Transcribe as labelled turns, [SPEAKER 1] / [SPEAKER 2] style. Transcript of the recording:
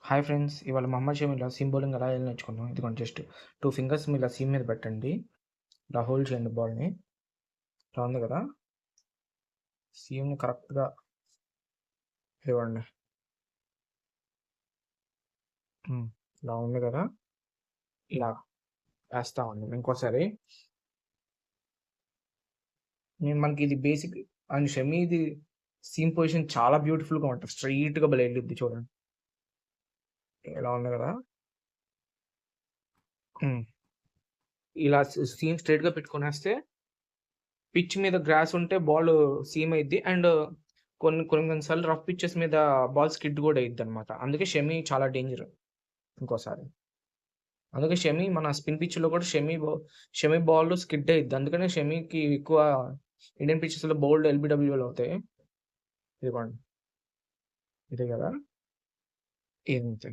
[SPEAKER 1] Hi friends. ఇవాళ మా అమ్మ చెవిలో సీమ్ బౌలింగ్ ఎలా ఎయాలో నేర్చుకుందాం. ఇదిగోండి జస్ట్ 2 ఫింగర్స్ ఇలా సీమ్ మీద పెట్టండి. ఇలా హోల్డ్ చేయండి బాల్‌ని. ఇలా ఉంది కదా! సీమ్‌ని కరెక్ట్‌గా ఇవ్వండి. ఇలా ఉంది కదా! ఇలా వేస్తామండి. ఇంకోసారి మనకి ఇది బేసిక్ అండ్ షమీది సీమ్ పొజిషన్ చాలా బ్యూటిఫుల్‌గా ఉంటది. స్ట్రెయిట్‌గా భలే ఎళ్ళిద్ది చూడండి. ఇలా ఉంది కదా! హ్మ్. ఇలా సీమ్ స్ట్రెయిట్‌గా పెట్టుకొనేస్తే పిచ్ మీద గ్రాస్ ఉంటే బాల్ సీమ్ అయిద్ది. అండ్ కొన్ని కొన్ని సార్లు రఫ్ పిచెస్ మీద బాల్ స్కిడ్ గూడా అయిద్దనమాట. అందుకే షమీ చాలా డేంజర్ ఇంకోసారి. అందుకే షమీ మన స్పిన్ పిచ్‌లో కూడా షమీ బాల్ స్కిడ్ అయిద్ది. అందుకనే షమీకి ఎక్కువ ఇండియన్ పిచెస్‌లో బోల్డ్ ఎల్‌బీడబ్ల్యూలు అవుతాయి. ఇదిగోండి. ఇదే గదా! ఇంతే.